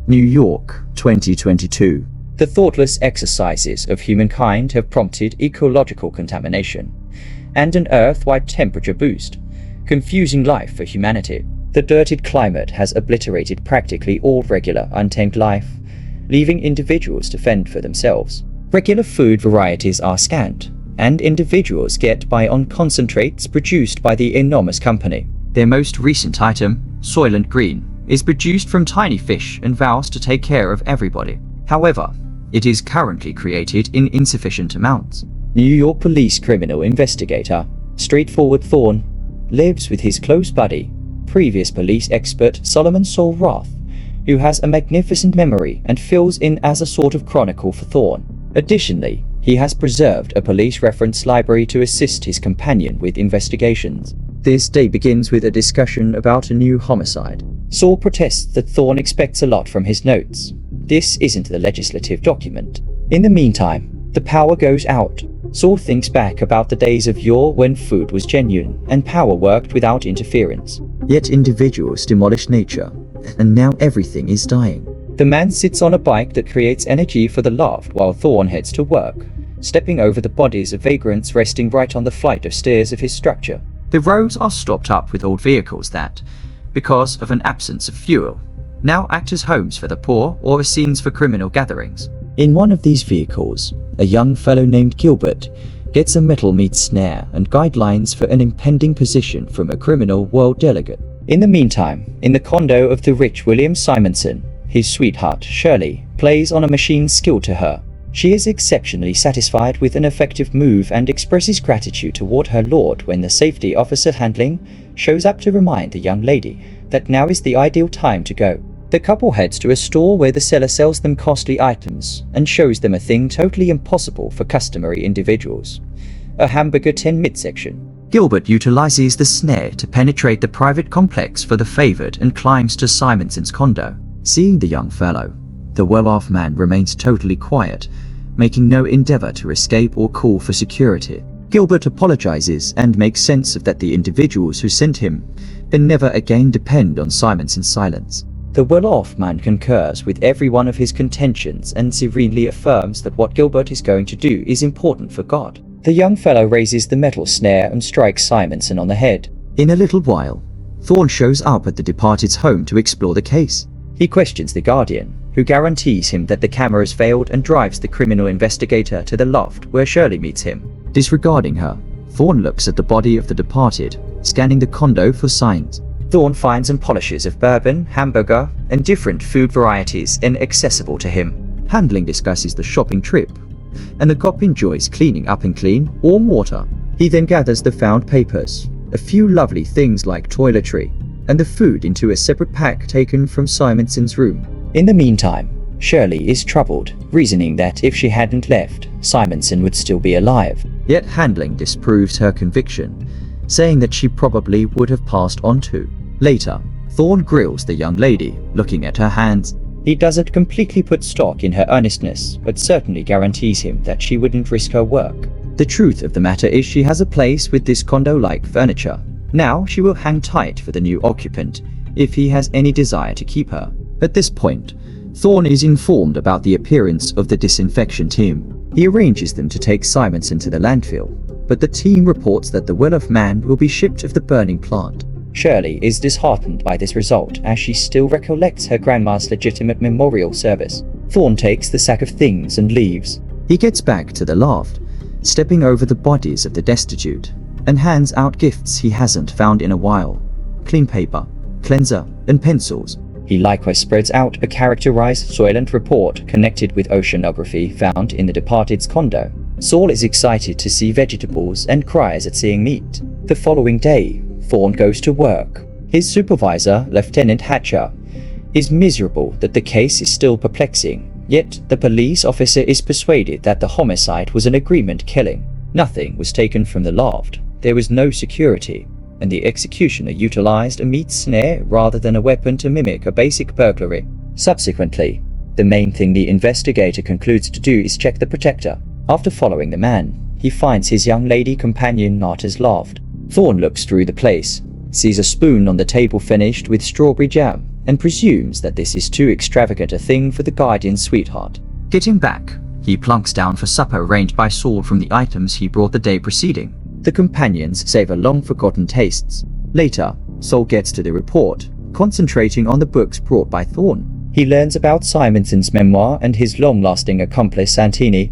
New York, 2022. The thoughtless exercises of humankind have prompted ecological contamination and an Earth-wide temperature boost, confusing life for humanity. The dirtied climate has obliterated practically all regular, untamed life, leaving individuals to fend for themselves. Regular food varieties are scant, and individuals get by on concentrates produced by the enormous company. Their most recent item, Soylent Green, is produced from tiny fish and vows to take care of everybody. However, it is currently created in insufficient amounts. New York police criminal investigator, straightforward Thorne, lives with his close buddy, previous police expert Solomon Saul Roth, who has a magnificent memory and fills in as a sort of chronicle for Thorne. Additionally, he has preserved a police reference library to assist his companion with investigations. This day begins with a discussion about a new homicide. Saul protests that Thorne expects a lot from his notes. This isn't the legislative document. In the meantime, the power goes out. Saul thinks back about the days of yore when food was genuine and power worked without interference. Yet individuals demolish nature, and now everything is dying. The man sits on a bike that creates energy for the loft while Thorne heads to work, stepping over the bodies of vagrants resting right on the flight of stairs of his structure. The roads are stopped up with old vehicles that, because of an absence of fuel, now act as homes for the poor or as scenes for criminal gatherings. In one of these vehicles, a young fellow named Gilbert gets a metal meat snare and guidelines for an impending position from a criminal world delegate. In the meantime, in the condo of the rich William Simonson, his sweetheart, Shirley, plays on a machine skilled to her. She is exceptionally satisfied with an effective move and expresses gratitude toward her lord when the safety officer handling shows up to remind the young lady that now is the ideal time to go. The couple heads to a store where the seller sells them costly items and shows them a thing totally impossible for customary individuals: a hamburger 10 midsection. Gilbert utilizes the snare to penetrate the private complex for the favored and climbs to Simonson's condo. Seeing the young fellow, the well-off man remains totally quiet, making no endeavor to escape or call for security. Gilbert apologizes and makes sense of that the individuals who sent him can never again depend on Simonson's silence. The well-off man concurs with every one of his contentions and serenely affirms that what Gilbert is going to do is important for God. The young fellow raises the metal snare and strikes Simonson on the head. In a little while, Thorne shows up at the departed's home to explore the case. He questions the Guardian, who guarantees him that the cameras failed, and drives the criminal investigator to the loft where Shirley meets him. Disregarding her, Thorne looks at the body of the departed, scanning the condo for signs. Thorne finds and polishes of bourbon, hamburger, and different food varieties inaccessible to him. Handling discusses the shopping trip, and the cop enjoys cleaning up in clean, warm water. He then gathers the found papers, a few lovely things like toiletry, and the food into a separate pack taken from Simonson's room. In the meantime, Shirley is troubled, reasoning that if she hadn't left, Simonson would still be alive. Yet handling disproves her conviction, saying that she probably would have passed on too. Later, Thorne grills the young lady, looking at her hands. He doesn't completely put stock in her earnestness, but certainly guarantees him that she wouldn't risk her work. The truth of the matter is she has a place with this condo-like furniture. Now she will hang tight for the new occupant if he has any desire to keep her. At this point, Thorne is informed about the appearance of the disinfection team. He arranges them to take Simonson to the landfill, but the team reports that the well-off man will be shipped of the burning plant. Shirley is disheartened by this result as she still recollects her grandma's legitimate memorial service. Thorne takes the sack of things and leaves. He gets back to the loft, stepping over the bodies of the destitute, and hands out gifts he hasn't found in a while: clean paper, cleanser, and pencils. He likewise spreads out a characterized Soylent report connected with oceanography found in the departed's condo. Saul is excited to see vegetables and cries at seeing meat. The following day, Thorne goes to work. His supervisor, Lieutenant Hatcher, is miserable that the case is still perplexing, yet the police officer is persuaded that the homicide was an agreement killing. Nothing was taken from the loft, there was no security, and the executioner utilized a meat snare rather than a weapon to mimic a basic burglary. Subsequently, the main thing the investigator concludes to do is check the protector. After following the man, he finds his young lady companion not as loft. Thorne looks through the place, sees a spoon on the table finished with strawberry jam, and presumes that this is too extravagant a thing for the Guardian's sweetheart. Getting back, he plunks down for supper arranged by Saul from the items he brought the day preceding. The companions savor long-forgotten tastes. Later, Saul gets to the report, concentrating on the books brought by Thorne. He learns about Simonson's memoir and his long-lasting accomplice Santini,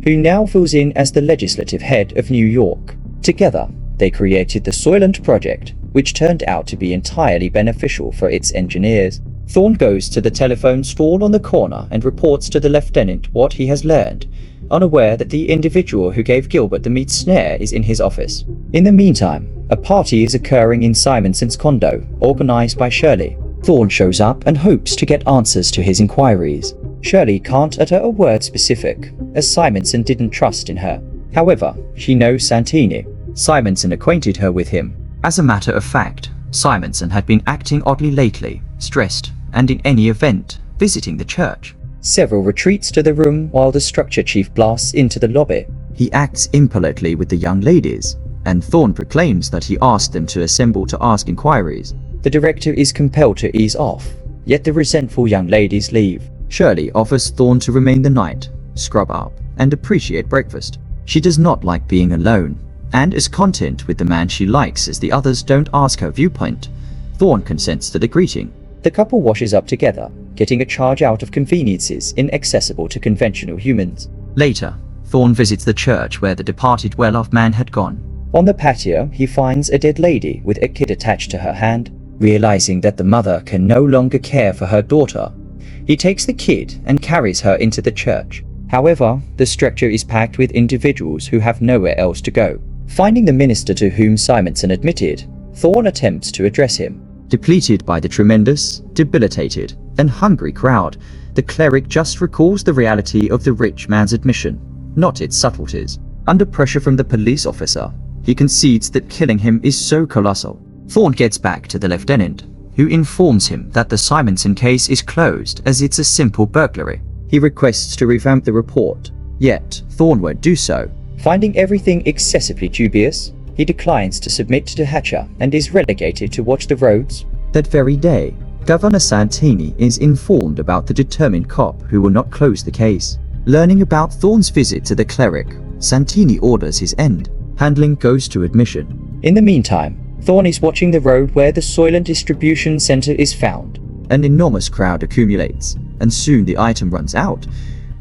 who now fills in as the legislative head of New York. Together, they created the Soylent Project, which turned out to be entirely beneficial for its engineers. Thorne goes to the telephone stall on the corner and reports to the lieutenant what he has learned, unaware that the individual who gave Gilbert the meat snare is in his office. In the meantime, a party is occurring in Simonson's condo, organized by Shirley. Thorne shows up and hopes to get answers to his inquiries. Shirley can't utter a word specific, as Simonson didn't trust in her. However, she knows Santini. Simonson acquainted her with him. As a matter of fact, Simonson had been acting oddly lately, stressed, and in any event, visiting the church. Several retreats to the room while the structure chief blasts into the lobby. He acts impolitely with the young ladies, and Thorne proclaims that he asked them to assemble to ask inquiries. The director is compelled to ease off, yet the resentful young ladies leave. Shirley offers Thorne to remain the night, scrub up, and appreciate breakfast. She does not like being alone, and is content with the man she likes as the others don't ask her viewpoint. Thorne consents to the greeting. The couple washes up together, getting a charge out of conveniences inaccessible to conventional humans. Later, Thorne visits the church where the departed well-off man had gone. On the patio, he finds a dead lady with a kid attached to her hand. Realizing that the mother can no longer care for her daughter, he takes the kid and carries her into the church. However, the structure is packed with individuals who have nowhere else to go. Finding the minister to whom Simonson admitted, Thorne attempts to address him. Depleted by the tremendous, debilitated, and hungry crowd, the cleric just recalls the reality of the rich man's admission, not its subtleties. Under pressure from the police officer, he concedes that killing him is so colossal. Thorne gets back to the lieutenant, who informs him that the Simonson case is closed as it's a simple burglary. He requests to revamp the report, yet Thorne won't do so. Finding everything excessively dubious, he declines to submit to Hatcher and is relegated to watch the roads. That very day, Governor Santini is informed about the determined cop who will not close the case. Learning about Thorne's visit to the cleric, Santini orders his end. Handling goes to admission. In the meantime, Thorne is watching the road where the Soylent distribution center is found. An enormous crowd accumulates, and soon the item runs out,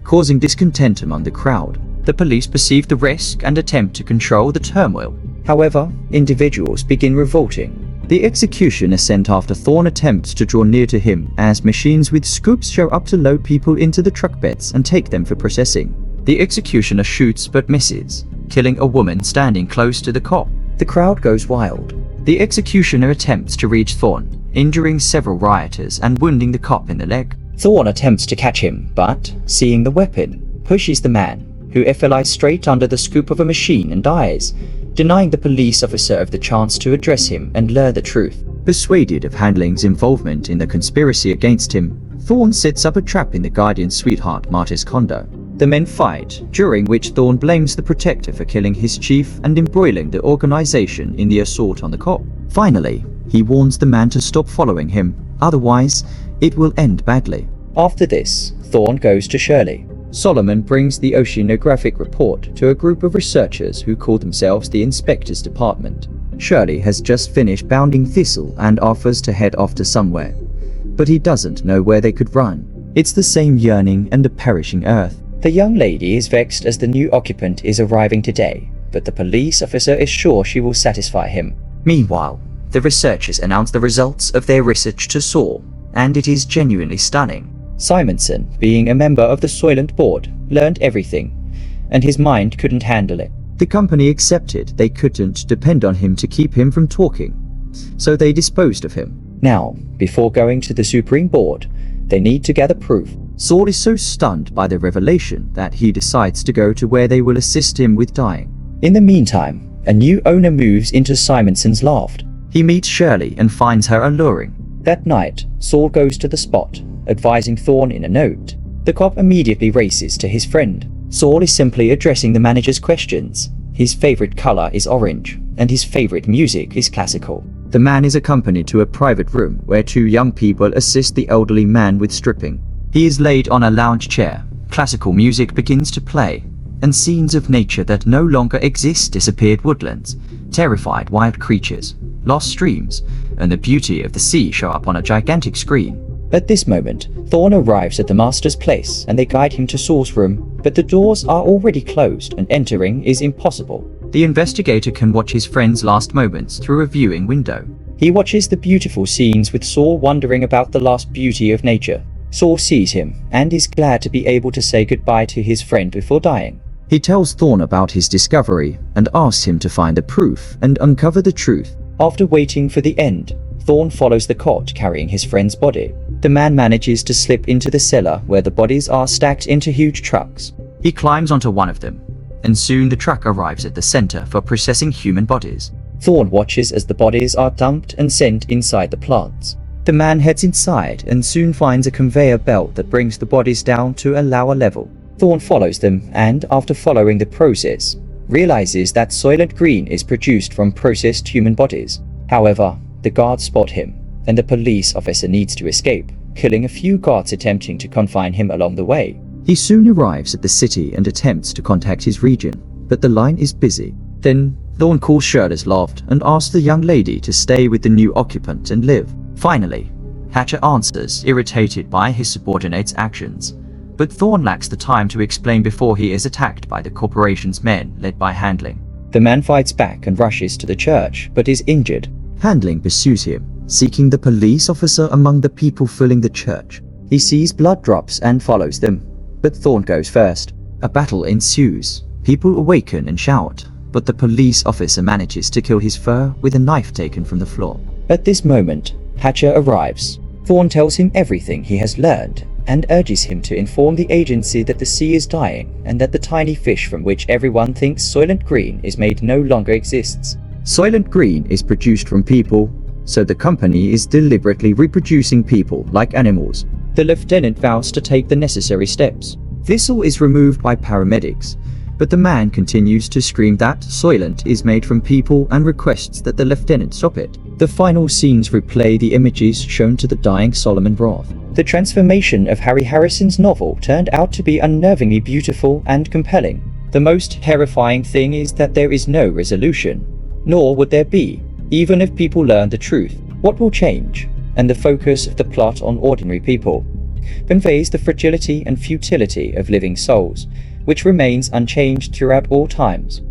causing discontent among the crowd. The police perceive the risk and attempt to control the turmoil. However, individuals begin revolting. The executioner sent after Thorne attempts to draw near to him as machines with scoops show up to load people into the truck beds and take them for processing. The executioner shoots but misses, killing a woman standing close to the cop. The crowd goes wild. The executioner attempts to reach Thorne, injuring several rioters and wounding the cop in the leg. Thorne attempts to catch him, but, seeing the weapon, pushes the man, who flies straight under the scoop of a machine and dies, denying the police officer of the chance to address him and learn the truth. Persuaded of Handling's involvement in the conspiracy against him, Thorne sets up a trap in the Guardian's sweetheart Marty's condo. The men fight, during which Thorne blames the Protector for killing his chief and embroiling the organization in the assault on the cop. Finally, he warns the man to stop following him, otherwise, it will end badly. After this, Thorne goes to Shirley. Solomon brings the oceanographic report to a group of researchers who call themselves the Inspector's Department. Shirley has just finished bounding Thistle and offers to head off to somewhere, but he doesn't know where they could run. It's the same yearning and a perishing earth. The young lady is vexed as the new occupant is arriving today, but the police officer is sure she will satisfy him. Meanwhile, the researchers announce the results of their research to Saul, and it is genuinely stunning. Simonson, being a member of the Soylent board, learned everything, and his mind couldn't handle it. The company accepted they couldn't depend on him to keep him from talking, so they disposed of him. Now, before going to the Supreme Board, they need to gather proof. Saul is so stunned by the revelation that he decides to go to where they will assist him with dying. In the meantime, a new owner moves into Simonson's loft. He meets Shirley and finds her alluring. That night, Saul goes to the spot, advising Thorne in a note. The cop immediately races to his friend. Saul is simply addressing the manager's questions. His favorite color is orange, and his favorite music is classical. The man is accompanied to a private room where two young people assist the elderly man with stripping. He is laid on a lounge chair. Classical music begins to play, and scenes of nature that no longer exist: disappeared woodlands, terrified wild creatures, lost streams, and the beauty of the sea show up on a gigantic screen. At this moment, Thorne arrives at the master's place and they guide him to Saul's room, but the doors are already closed and entering is impossible. The investigator can watch his friend's last moments through a viewing window. He watches the beautiful scenes with Saul wondering about the last beauty of nature. Saul sees him and is glad to be able to say goodbye to his friend before dying. He tells Thorne about his discovery and asks him to find the proof and uncover the truth. After waiting for the end, Thorne follows the cot carrying his friend's body. The man manages to slip into the cellar where the bodies are stacked into huge trucks. He climbs onto one of them, and soon the truck arrives at the center for processing human bodies. Thorne watches as the bodies are dumped and sent inside the plants. The man heads inside and soon finds a conveyor belt that brings the bodies down to a lower level. Thorne follows them and, after following the process, realizes that Soylent Green is produced from processed human bodies. However, the guards spot him, and the police officer needs to escape, killing a few guards attempting to confine him along the way. He soon arrives at the city and attempts to contact his region, but the line is busy. Then, Thorne calls Shirley's loft and asks the young lady to stay with the new occupant and live. Finally, Hatcher answers, irritated by his subordinate's actions. But Thorne lacks the time to explain before he is attacked by the corporation's men led by Handling. The man fights back and rushes to the church, but is injured. Handling pursues him, seeking the police officer among the people filling the church. He sees blood drops and follows them, but Thorne goes first. A battle ensues. People awaken and shout, but the police officer manages to kill his foe with a knife taken from the floor. At this moment, Hatcher arrives. Thorne tells him everything he has learned and urges him to inform the agency that the sea is dying and that the tiny fish from which everyone thinks Soylent Green is made no longer exists. Soylent Green is produced from people, so the company is deliberately reproducing people like animals. The lieutenant vows to take the necessary steps. Thistle is removed by paramedics, but the man continues to scream that Soylent is made from people and requests that the lieutenant stop it. The final scenes replay the images shown to the dying Solomon Roth. The transformation of Harry Harrison's novel turned out to be unnervingly beautiful and compelling. The most terrifying thing is that there is no resolution, nor would there be, even if people learn the truth. What will change? And the focus of the plot on ordinary people conveys the fragility and futility of living souls, which remains unchanged throughout all times.